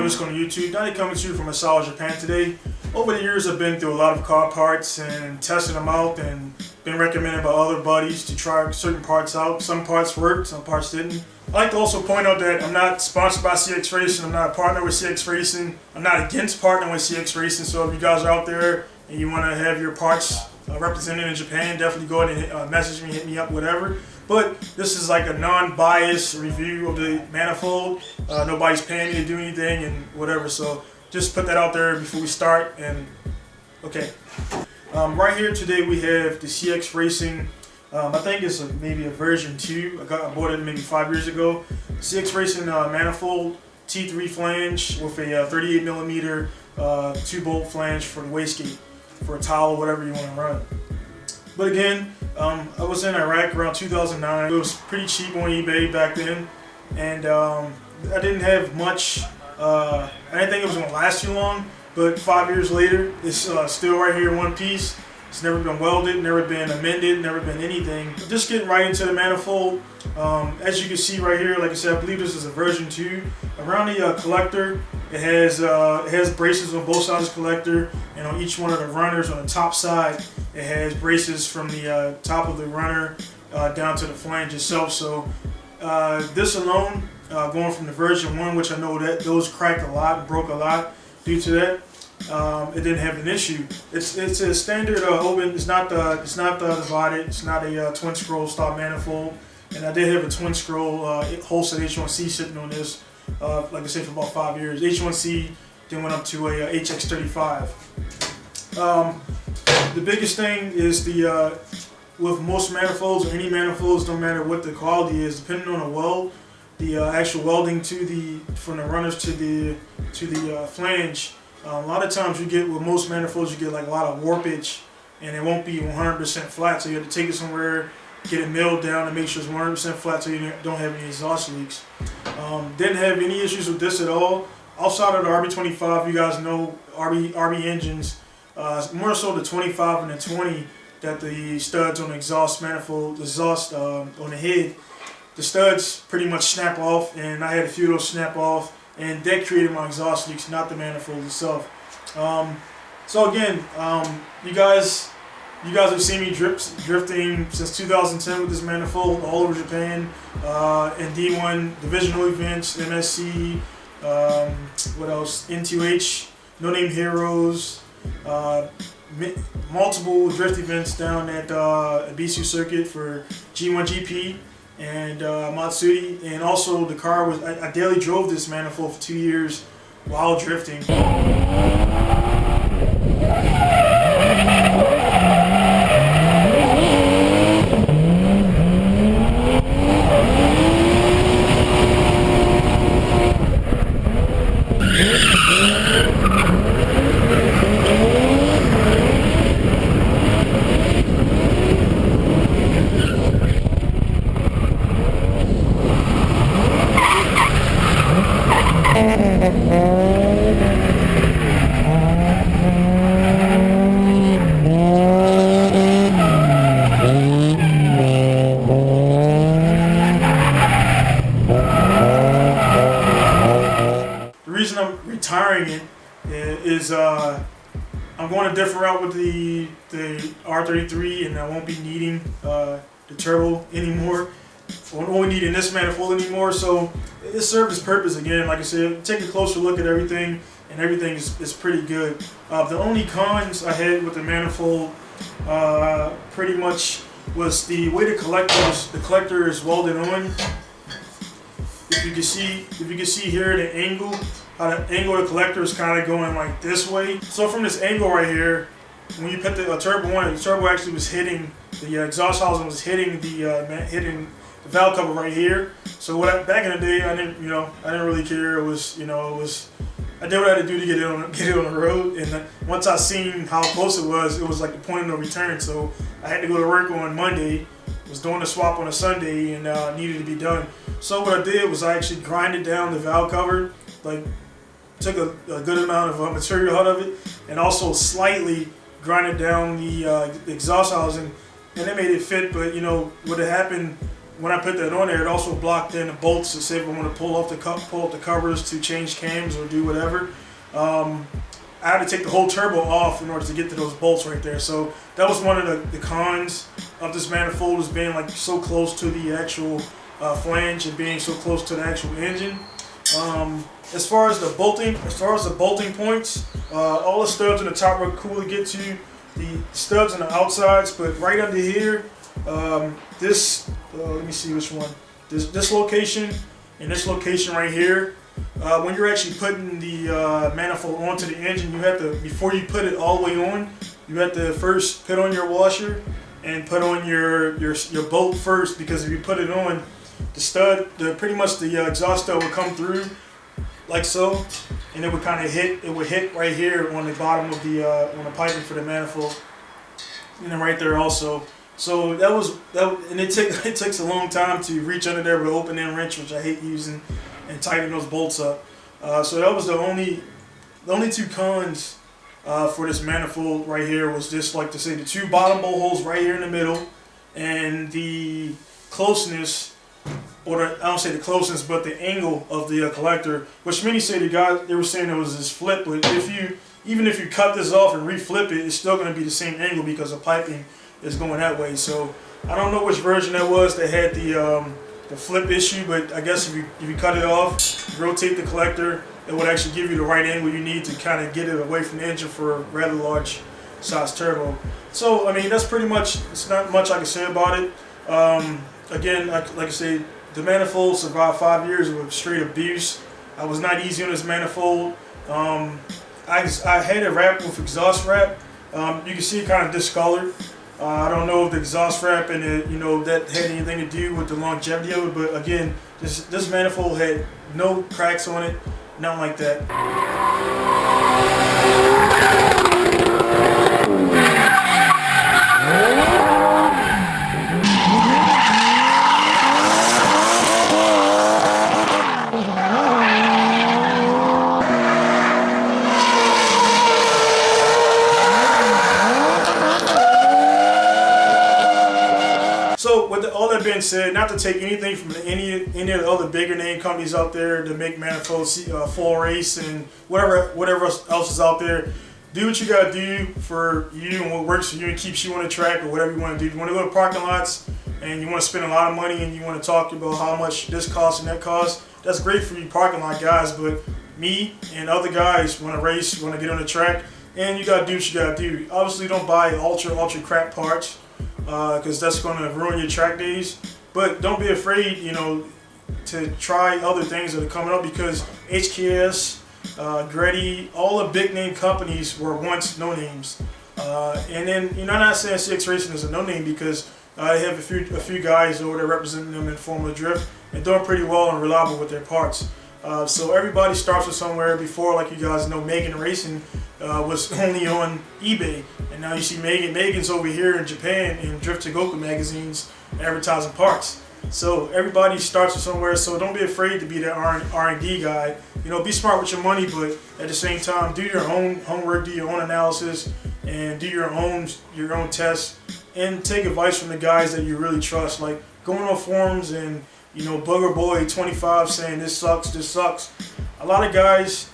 what's going on YouTube? Donnie coming to you from Manifold, Japan today. Over the years I've been through a lot of car parts and tested them out and been recommended by other buddies to try certain parts out. Some parts worked, some parts didn't. I'd like to also point out that I'm not sponsored by CX Racing, I'm not a partner with CX Racing, I'm not against partnering with CX Racing, so if you guys are out there and you want to have your parts represented in Japan, definitely go ahead and message me, hit me up, whatever. But this is like a non-biased review of the Manifold. Nobody's paying me to do anything and whatever, so just put that out there before we start. And okay, right here today we have the CX Racing. I think it's maybe a version 2. I bought it maybe 5 years ago. CX Racing Manifold T3 flange with a 38mm 2-bolt flange for the wastegate, for a towel or whatever you want to run. But again, I was in Iraq around 2009. It was pretty cheap on eBay back then, and I didn't have much. I didn't think it was going to last too long, but 5 years later, it's still right here in one piece. It's never been welded, never been amended, never been anything. Just getting right into the Manifold. As you can see right here, like I said, I believe this is a version 2. Around the collector, it has braces on both sides of the collector, and on each one of the runners on the top side, it has braces from the top of the runner down to the flange itself. So this alone, going from the version 1, which I know that those cracked a lot and broke a lot due to that, it didn't have an issue. It's a standard open. It's not divided. It's not a twin scroll style manifold. And I did have a twin scroll Holstein H1C sitting on this, like I said, for about 5 years. H1C then went up to a HX35. The biggest thing is with most manifolds or any manifolds, no matter what the quality is, depending on the weld, the actual welding from the runners to the flange. A lot of times you get, with most manifolds, you get like a lot of warpage, and it won't be 100% flat. So you have to take it somewhere, get it milled down, and make sure it's 100% flat so you don't have any exhaust leaks. Didn't have any issues with this at all. Outside of the RB25, you guys know RB engines, more so the 25 and the 20, that the studs on the exhaust manifold, on the head, the studs pretty much snap off, and I had a few of those snap off, and that created my exhaust leaks, not the manifold itself. So again, you guys have seen me drifting since 2010 with this manifold all over Japan, and D1 divisional events, MSC, what else, N2H, No Name Heroes, multiple drift events down at Ibisu circuit for G1 GP and Matsuri, and also the car was, I daily drove this manifold for 2 years while drifting. The reason I'm retiring it is I'm going a different route with the R33, and I won't be needing the turbo anymore. I won't need in this manifold anymore, so it served its purpose again. Like I said, take a closer look at everything, and everything is pretty good. The only cons I had with the manifold pretty much was the way the collector is welded on. If you can see here the angle, how the angle of the collector is kind of going like this way. So from this angle right here, when you put the turbo on, the turbo actually was hitting the exhaust housing, was hitting the valve cover right here. So back in the day, I didn't really care. I did what I had to do to get it on the road. And once I seen how close it was like the point of no return. So I had to go to work on Monday. Was doing the swap on a Sunday, and needed to be done. So what I did was I actually grinded down the valve cover, like took a good amount of material out of it, and also slightly grinded down the exhaust housing, and it made it fit. But what had happened when I put that on there, it also blocked in the bolts to say if I want to pull up the covers to change cams or do whatever. I had to take the whole turbo off in order to get to those bolts right there. So that was one of the cons of this manifold, is being like so close to the actual flange and being so close to the actual engine. As far as the bolting points, all the studs on the top are cool to get to. The studs on the outsides, but right under here, let me see which one. This location and this location right here. When you're actually putting the manifold onto the engine, you have to, before you put it all the way on, you have to first put on your washer and put on your bolt first, because if you put it on, the stud, pretty much the exhaust stud will come through like so, and it would kind of hit right here on the bottom of on the piping for the manifold, and then right there also. So and it takes a long time to reach under there with an open end wrench, which I hate using, and tighten those bolts up. So that was the only two cons for this manifold right here, was just like to say the two bottom bolt holes right here in the middle, and the closeness, or I don't say the closeness, but the angle of the collector, which many say they were saying it was this flip, but even if you cut this off and reflip it, it's still going to be the same angle because the piping is going that way. So I don't know which version that was that had the flip issue, but I guess if you cut it off, rotate the collector, it would actually give you the right angle you need to kind of get it away from the engine for a rather large size turbo. So I mean, that's pretty much, it's not much I can say about it. Again, like I say, the manifold survived 5 years of straight abuse. I was not easy on this manifold. I had it wrapped with exhaust wrap. You can see it kind of discolored. I don't know if the exhaust wrap and that had anything to do with the longevity of it, but again, this manifold had no cracks on it, nothing like that. So with all that being said, not to take anything from any of the other bigger name companies out there that make manifolds, Full Race and whatever else is out there, do what you gotta do for you and what works for you and keeps you on the track, or whatever you want to do. If you want to go to parking lots and you want to spend a lot of money and you want to talk about how much this costs and that costs, that's great for you parking lot guys. But me and other guys want to race, want to get on the track, and you gotta do what you gotta do. Obviously, don't buy ultra crap parts, because that's going to ruin your track days. But don't be afraid, to try other things that are coming up, because HKS, Gretty, all the big name companies were once no names. And then, I'm not saying CX Racing is a no name, because I have a few guys over there representing them in Formula Drift and doing pretty well and reliable with their parts. So everybody starts with somewhere. Before, like you guys know, Megan Racing was only on eBay, and now you see Megan's over here in Japan in Drift to Goku magazines advertising parts. So everybody starts with somewhere. So don't be afraid to be that R&D guy. Be smart with your money, but at the same time, do your own homework, do your own analysis, and do your own tests, and take advice from the guys that you really trust. Like going on forums and Booger Boy 25 saying this sucks. A lot of guys,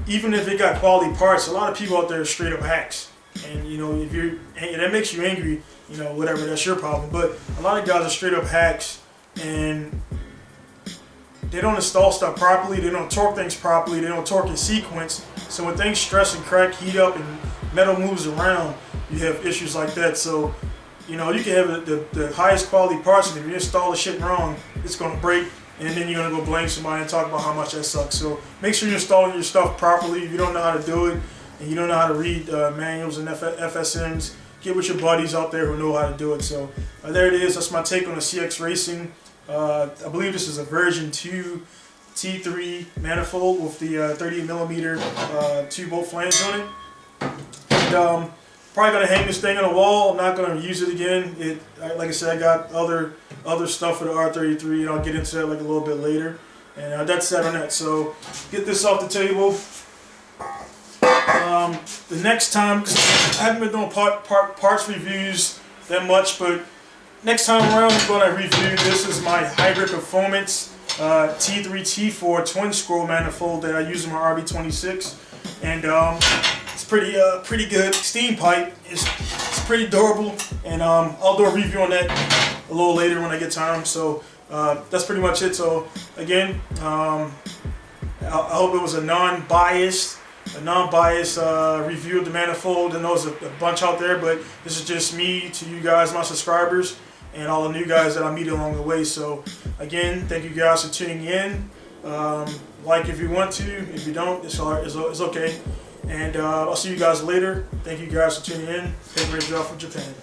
even if they got quality parts, a lot of people out there are straight up hacks. And if that makes you angry, whatever, that's your problem. But a lot of guys are straight up hacks, and they don't install stuff properly, they don't torque things properly, they don't torque in sequence. So when things stress and crack, heat up, and metal moves around, you have issues like that. So you can have the highest quality parts, and if you install the shit wrong, it's going to break, and then you're going to go blame somebody and talk about how much that sucks. So make sure you're installing your stuff properly. If you don't know how to do it, and you don't know how to read manuals and FSMs, get with your buddies out there who know how to do it. So there it is. That's my take on the CX Racing. I believe this is a version 2 T3 manifold with the 38mm 2-bolt flange on it. And, probably gonna hang this thing on the wall. I'm not gonna use it again. Like I said, I got other stuff for the R33, and I'll get into that like a little bit later. And that's that on that. So get this off the table. The next time, 'cause I haven't been doing parts reviews that much, but next time around, I'm going to review. This is my hybrid performance T3T4 twin scroll manifold that I use in my RB26, and it's pretty good. Steam pipe is pretty durable, and I'll do a review on that a little later when I get time. So that's pretty much it. So again, I hope it was a non-biased review of the manifold. I know there's a bunch out there, but this is just me to you guys, my subscribers, and all the new guys that I meet along the way. So again, thank you guys for tuning in. Like if you want to, if you don't, it's okay. And I'll see you guys later. Thank you guys for tuning in. Take great job from Japan.